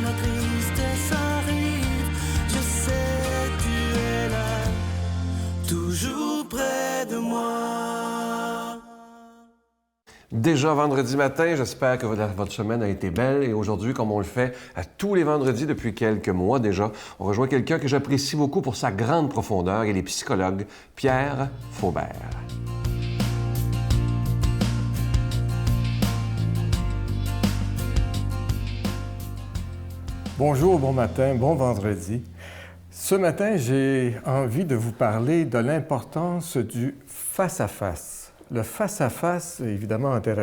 la tristesse arrive, je sais tu es là, toujours près de moi. Déjà vendredi matin, j'espère que votre semaine a été belle et aujourd'hui, comme on le fait à tous les vendredis depuis quelques mois déjà, on rejoint quelqu'un que j'apprécie beaucoup pour sa grande profondeur. Il est psychologue, Pierre Faubert. Bonjour, bon matin, bon vendredi. Ce matin, j'ai envie de vous parler de l'importance du face-à-face. Le face-à-face, évidemment, en tant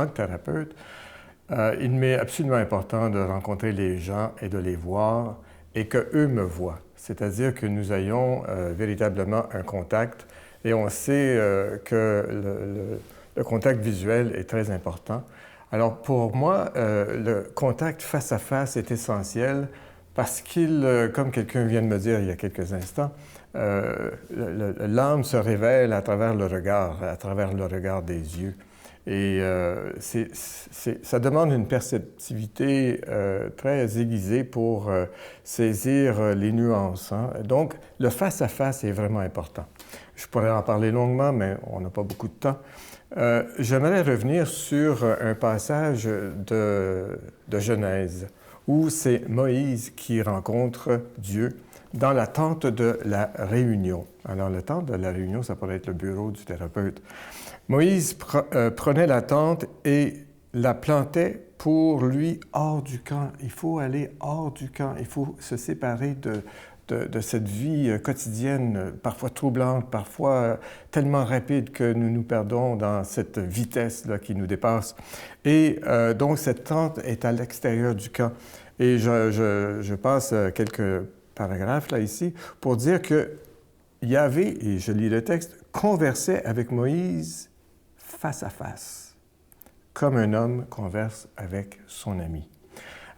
que thérapeute, il m'est absolument important de rencontrer les gens et de les voir et qu'eux me voient. C'est-à-dire que nous ayons véritablement un contact et on sait que le contact visuel est très important. Alors pour moi, le contact face-à-face est essentiel parce qu'il, comme quelqu'un vient de me dire il y a quelques instants, l'âme se révèle à travers le regard des yeux. Et ça demande une perceptivité très aiguisée pour saisir les nuances. Hein? Donc, le face-à-face est vraiment important. Je pourrais en parler longuement, mais on n'a pas beaucoup de temps. J'aimerais revenir sur un passage de Genèse, où c'est Moïse qui rencontre Dieu dans la tente de la réunion. Alors, la tente de la réunion, ça pourrait être le bureau du thérapeute. Moïse prenait la tente et la plantait pour lui hors du camp. Il faut aller hors du camp. Il faut se séparer de cette vie quotidienne, parfois troublante, parfois tellement rapide que nous nous perdons dans cette vitesse-là qui nous dépasse. Et donc, cette tente est à l'extérieur du camp. Et je passe quelques paragraphes là ici pour dire que Yahvé, et je lis le texte, conversait avec Moïse face à face, comme un homme converse avec son ami.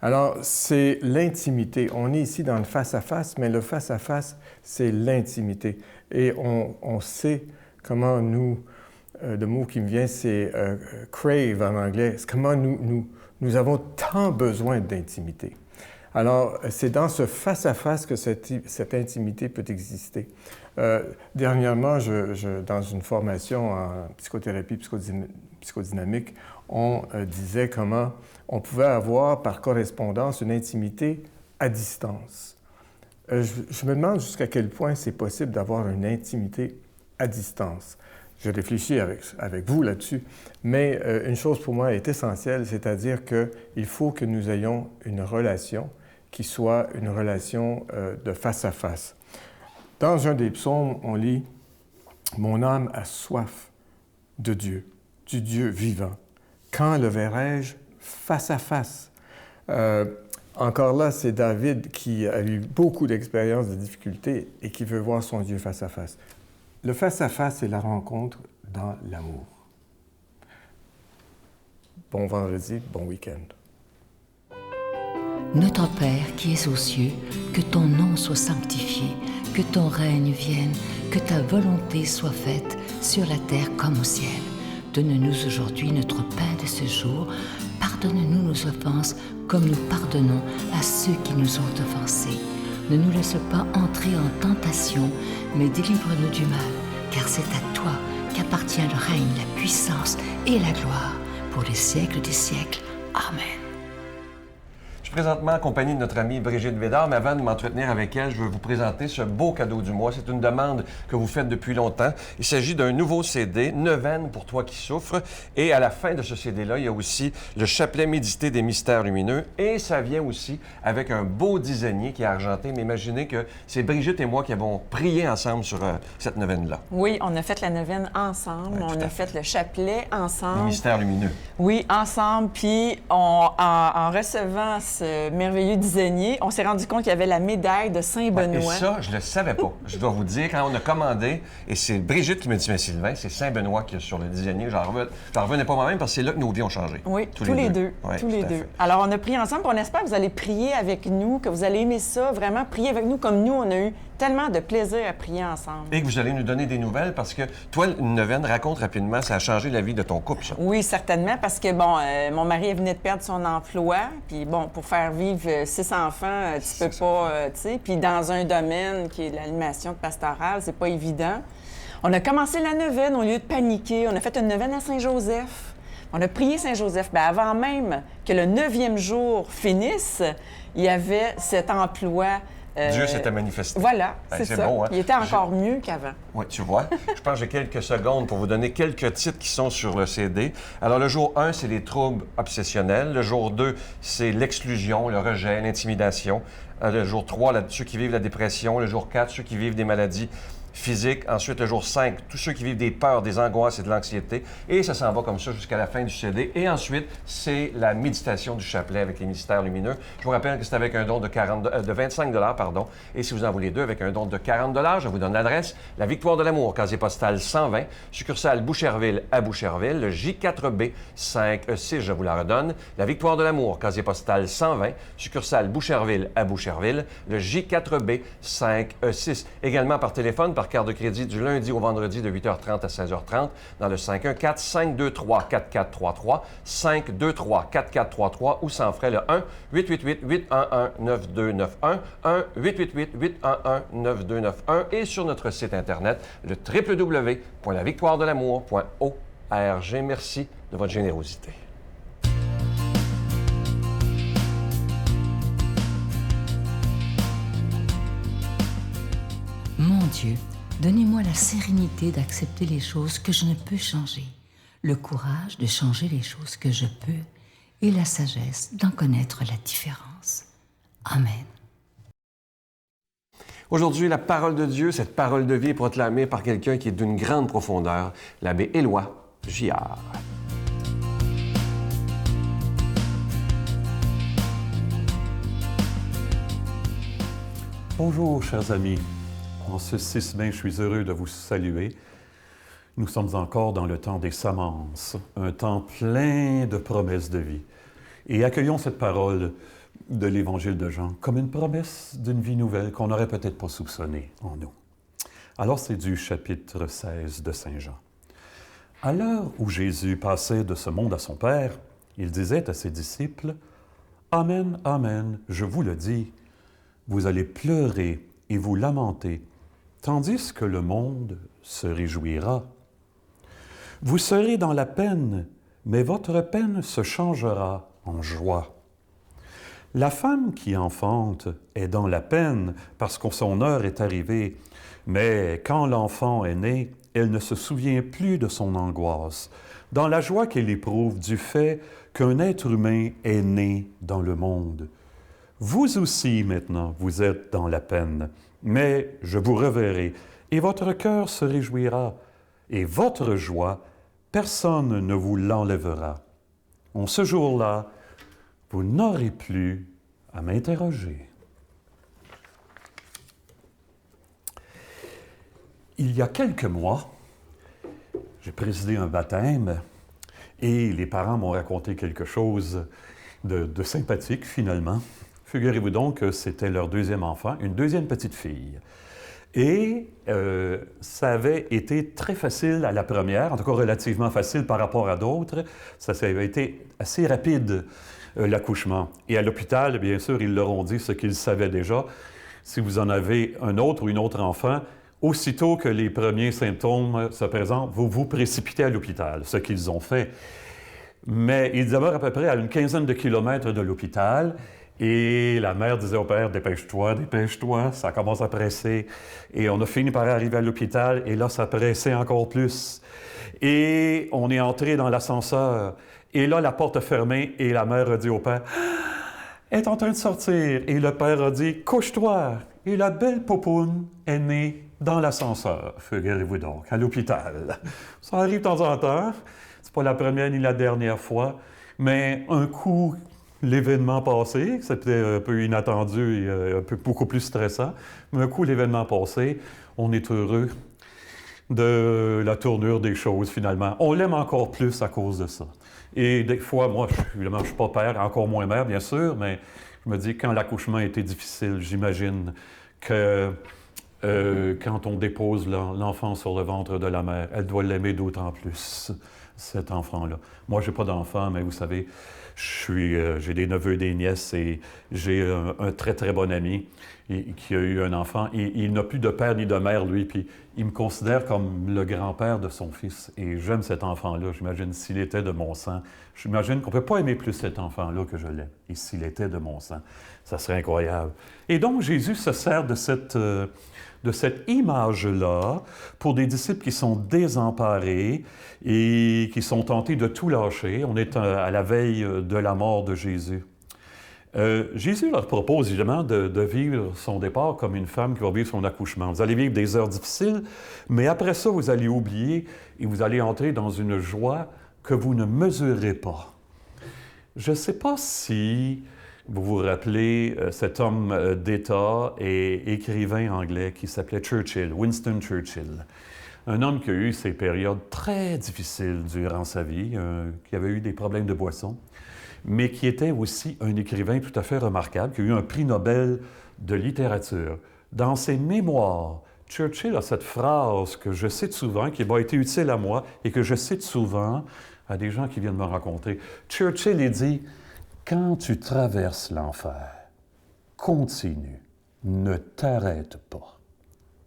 Alors, c'est l'intimité. On est ici dans le face-à-face, mais le face-à-face, c'est l'intimité. Et on sait comment nous, le mot qui me vient, c'est crave en anglais, c'est comment nous avons tant besoin d'intimité. Alors, c'est dans ce face-à-face que cette intimité peut exister. Dernièrement, dans une formation en psychothérapie psychodynamique, on disait comment on pouvait avoir par correspondance une intimité à distance. Je me demande jusqu'à quel point c'est possible d'avoir une intimité à distance. Je réfléchis avec vous là-dessus, mais une chose pour moi est essentielle, c'est-à-dire qu'il faut que nous ayons une relation qui soit une relation de face à face. Dans un des psaumes, on lit « Mon âme a soif de Dieu, du Dieu vivant. Quand le verrai-je face à face? » Encore là, c'est David qui a eu beaucoup d'expériences, de difficultés et qui veut voir son Dieu face à face. Le face à face, c'est la rencontre dans l'amour. Bon vendredi, bon week-end. Notre Père qui es aux cieux, que ton nom soit sanctifié, que ton règne vienne, que ta volonté soit faite sur la terre comme au ciel. Donne-nous aujourd'hui notre pain de ce jour. Pardonne-nous nos offenses comme nous pardonnons à ceux qui nous ont offensés. Ne nous laisse pas entrer en tentation, mais délivre-nous du mal, car c'est à toi qu'appartient le règne, la puissance et la gloire pour les siècles des siècles. Amen. Je suis présentement en compagnie de notre amie Brigitte Bédard, mais avant de m'entretenir avec elle, je veux vous présenter ce beau cadeau du mois. C'est une demande que vous faites depuis longtemps. Il s'agit d'un nouveau CD, Neuvaine pour toi qui souffres. Et à la fin de ce CD-là, il y a aussi le chapelet médité des mystères lumineux. Et ça vient aussi avec un beau dizainier qui est argenté. Mais imaginez que c'est Brigitte et moi qui avons prié ensemble sur cette neuvaine-là. Oui, on a fait la neuvaine ensemble. Ouais, on a fait le chapelet ensemble. Les mystères lumineux. Oui, ensemble. Puis en recevant ce merveilleux dizainier, on s'est rendu compte qu'il y avait la médaille de Ouais, et Saint-Benoît. ça, je ne le savais pas. Je dois vous dire, quand on a commandé, et c'est Brigitte qui me dit, mais Sylvain, c'est Saint-Benoît qui est sur le dizainier. J'en revenais pas moi-même parce que c'est là que nos vies ont changé. Oui, tous les deux. Ouais, tous tout les à deux. fait. Alors, on a prié ensemble, puis on espère que vous allez prier avec nous, que vous allez aimer ça, vraiment prier avec nous comme nous, on a eu tellement de plaisir à prier ensemble. Et que vous allez nous donner des nouvelles parce que toi, une neuvaine, raconte rapidement, ça a changé la vie de ton couple, ça. Oui, certainement, parce que, bon, mon mari venait de perdre son emploi, puis bon, pour faire vivre 6 enfants, tu peux pas, tu sais, puis dans un domaine qui est l'animation pastorale, c'est pas évident. On a commencé la neuvaine, au lieu de paniquer, on a fait une neuvaine à Saint-Joseph. On a prié Saint-Joseph. Bien, avant même que le 9e jour finisse, il y avait cet emploi. Dieu s'était manifesté. Voilà, Ben, c'est c'est ça. beau, hein? Il était encore mieux qu'avant. Oui, tu vois. Je pense que j'ai quelques secondes pour vous donner quelques titres qui sont sur le CD. Alors, le jour 1, c'est les troubles obsessionnels. Le jour 2, c'est l'exclusion, le rejet, l'intimidation. Le jour 3, ceux qui vivent la dépression. Le jour 4, ceux qui vivent des maladies physiques. Ensuite, le jour 5, tous ceux qui vivent des peurs, des angoisses et de l'anxiété. Et ça s'en va comme ça jusqu'à la fin du CD. Et ensuite, c'est la méditation du chapelet avec les mystères lumineux. Je vous rappelle que c'est avec un don de 25 $, et si vous en voulez deux, avec un don de 40 $, je vous donne l'adresse. La Victoire de l'Amour, casier postal 120, succursale Boucherville à Boucherville, le J4B 5E6, je vous la redonne. La Victoire de l'Amour, casier postal 120, succursale Boucherville à Boucherville, le J4B 5E6. Également par téléphone, par carte de crédit du lundi au vendredi de 8h30 à 16h30 dans le 514-523-4433, 523-4433 ou sans frais le 1-888-811-9291, 1-888-811-9291 et sur notre site Internet, le www.lavictoiredelamour.org. Merci de votre générosité. Mon Dieu, donnez-moi la sérénité d'accepter les choses que je ne peux changer, le courage de changer les choses que je peux et la sagesse d'en connaître la différence. Amen. Aujourd'hui, la parole de Dieu, cette parole de vie est proclamée par quelqu'un qui est d'une grande profondeur, l'abbé Éloi Giard. Bonjour, chers amis. En ce 6 mai, je suis heureux de vous saluer. Nous sommes encore dans le temps des semences, un temps plein de promesses de vie. Et accueillons cette parole de l'Évangile de Jean comme une promesse d'une vie nouvelle qu'on n'aurait peut-être pas soupçonnée en nous. Alors, c'est du chapitre 16 de Saint Jean. À l'heure où Jésus passait de ce monde à son Père, il disait à ses disciples, « Amen, amen, je vous le dis, vous allez pleurer et vous lamenter, tandis que le monde se réjouira. Vous serez dans la peine, mais votre peine se changera en joie. La femme qui enfante est dans la peine parce que son heure est arrivée, mais quand l'enfant est né, elle ne se souvient plus de son angoisse, dans la joie qu'elle éprouve du fait qu'un être humain est né dans le monde. Vous aussi, maintenant, vous êtes dans la peine, mais je vous reverrai, et votre cœur se réjouira, et votre joie, personne ne vous l'enlèvera. En ce jour-là, vous n'aurez plus à m'interroger. » Il y a quelques mois, j'ai présidé un baptême, et les parents m'ont raconté quelque chose de sympathique, finalement. Figurez-vous donc que c'était leur deuxième enfant, une deuxième petite fille. Et ça avait été très facile à la première, en tout cas relativement facile par rapport à d'autres. Ça avait été assez rapide, l'accouchement. Et à l'hôpital, bien sûr, ils leur ont dit ce qu'ils savaient déjà. Si vous en avez un autre ou une autre enfant, aussitôt que les premiers symptômes se présentent, vous vous précipitez à l'hôpital, ce qu'ils ont fait. Mais ils demeurent à peu près à une quinzaine de kilomètres de l'hôpital. Et la mère disait au père, dépêche-toi, ça commence à presser. Et on a fini par arriver à l'hôpital, et là, ça pressait encore plus. Et on est entré dans l'ascenseur, et là, la porte a fermé, et la mère a dit au père, « Elle est en train de sortir. » Et le père a dit, « Couche-toi. » Et la belle popoune est née dans l'ascenseur, figurez-vous donc, à l'hôpital. Ça arrive de temps en temps, c'est pas la première ni la dernière fois, mais un coup l'événement passé, c'était un peu inattendu et beaucoup plus stressant. Mais un coup, l'événement passé, on est heureux de la tournure des choses, finalement. On l'aime encore plus à cause de ça. Et des fois, moi, évidemment, je ne suis pas père, encore moins mère, bien sûr, mais je me dis, quand l'accouchement était difficile, j'imagine que quand on dépose l'enfant sur le ventre de la mère, elle doit l'aimer d'autant plus, cet enfant-là. Moi, je n'ai pas d'enfant, mais vous savez, j'ai des neveux et des nièces et j'ai un très, très bon ami qui a eu un enfant. Et il n'a plus de père ni de mère, lui, puis il me considère comme le grand-père de son fils. Et j'aime cet enfant-là. J'imagine s'il était de mon sang. J'imagine qu'on ne peut pas aimer plus cet enfant-là que je l'aime. Et s'il était de mon sang, ça serait incroyable. Et donc, Jésus se sert de cette image-là pour des disciples qui sont désemparés et qui sont tentés de tout lâcher. On est à la veille de la mort de Jésus. Jésus leur propose évidemment de vivre son départ comme une femme qui va vivre son accouchement. Vous allez vivre des heures difficiles, mais après ça, vous allez oublier et vous allez entrer dans une joie que vous ne mesurez pas. Je ne sais pas si vous vous rappelez cet homme d'État et écrivain anglais qui s'appelait Churchill, Winston Churchill. Un homme qui a eu ses périodes très difficiles durant sa vie, qui avait eu des problèmes de boisson, mais qui était aussi un écrivain tout à fait remarquable, qui a eu un prix Nobel de littérature. Dans ses mémoires, Churchill a cette phrase que je cite souvent, qui m'a été utile à moi et que je cite souvent à des gens qui viennent me rencontrer. Churchill, il dit « Quand tu traverses l'enfer, continue, ne t'arrête pas. »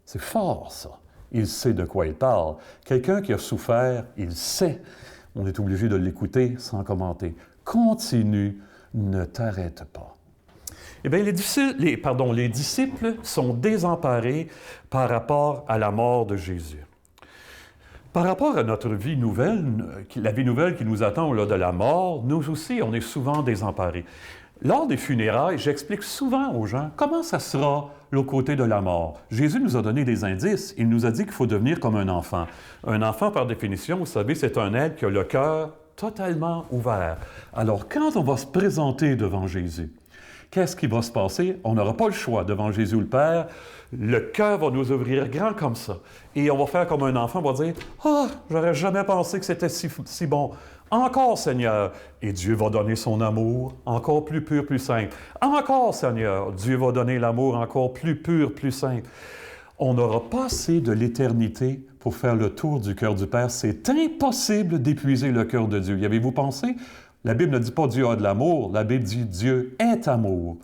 C'est fort, ça. Il sait de quoi il parle. Quelqu'un qui a souffert, il sait. On est obligé de l'écouter sans commenter. Continue, ne t'arrête pas. Eh bien, les disciples sont désemparés par rapport à la mort de Jésus. Par rapport à notre vie nouvelle, la vie nouvelle qui nous attend au-delà de la mort, nous aussi, on est souvent désemparés. Lors des funérailles, j'explique souvent aux gens comment ça sera l'autre côté de la mort. Jésus nous a donné des indices. Il nous a dit qu'il faut devenir comme un enfant. Un enfant, par définition, vous savez, c'est un être qui a le cœur totalement ouvert. Alors, quand on va se présenter devant Jésus, qu'est-ce qui va se passer? On n'aura pas le choix devant Jésus le Père. Le cœur va nous ouvrir grand comme ça. Et on va faire comme un enfant, on va dire « Ah, j'aurais jamais pensé que c'était si bon. Encore, Seigneur. » Et Dieu va donner son amour encore plus pur, plus simple. Encore, Seigneur. Dieu va donner l'amour encore plus pur, plus simple. On n'aura pas assez de l'éternité pour faire le tour du cœur du Père. C'est impossible d'épuiser le cœur de Dieu. Y avez-vous pensé? La Bible ne dit pas Dieu a de l'amour. La Bible dit Dieu est amour.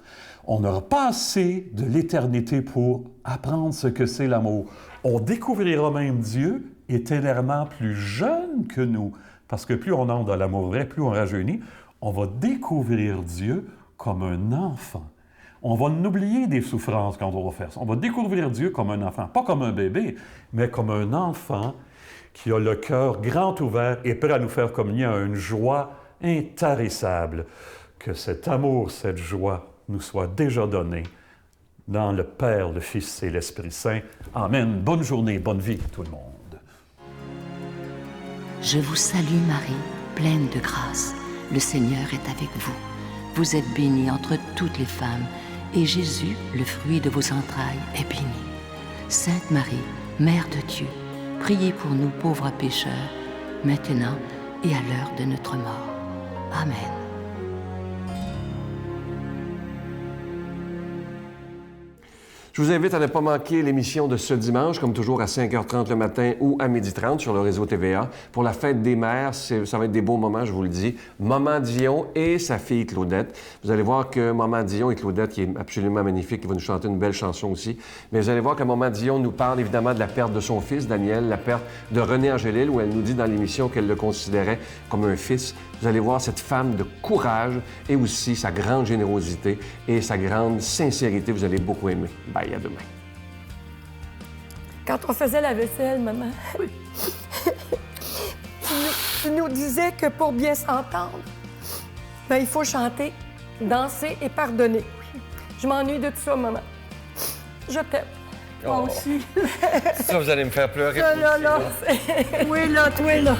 On n'aura pas assez de l'éternité pour apprendre ce que c'est l'amour. On découvrira même Dieu éternellement plus jeune que nous. Parce que plus on entre dans l'amour vrai, plus on rajeunit, on va découvrir Dieu comme un enfant. On va oublier des souffrances quand on va faire ça. On va découvrir Dieu comme un enfant, pas comme un bébé, mais comme un enfant qui a le cœur grand ouvert et prêt à nous faire communier à une joie intarissable. Que cet amour, cette joie nous soit déjà donnée dans le Père, le Fils et l'Esprit Saint. Amen. Bonne journée, bonne vie tout le monde. Je vous salue Marie, pleine de grâce. Le Seigneur est avec vous. Vous êtes bénie entre toutes les femmes, et Jésus, le fruit de vos entrailles, est béni. Sainte Marie, Mère de Dieu, priez pour nous pauvres pécheurs, maintenant et à l'heure de notre mort. Amen. Je vous invite à ne pas manquer l'émission de ce dimanche, comme toujours à 5h30 le matin ou à 12h30 sur le réseau TVA. Pour la fête des mères, ça va être des beaux moments, je vous le dis. Maman Dion et sa fille Claudette. Vous allez voir que Maman Dion et Claudette, qui est absolument magnifique, qui va nous chanter une belle chanson aussi. Mais vous allez voir que Maman Dion nous parle évidemment de la perte de son fils, Daniel, la perte de René Angélil, où elle nous dit dans l'émission qu'elle le considérait comme un fils. Vous allez voir cette femme de courage et aussi sa grande générosité et sa grande sincérité. Vous allez beaucoup aimer. Bye, à demain. Quand on faisait la vaisselle, maman, oui. tu nous disais que pour bien s'entendre, ben, il faut chanter, danser et pardonner. Je m'ennuie de tout ça, maman. Je t'aime. Moi aussi. Ça, vous allez me faire pleurer. Ça, là. Oui, là, toi, là.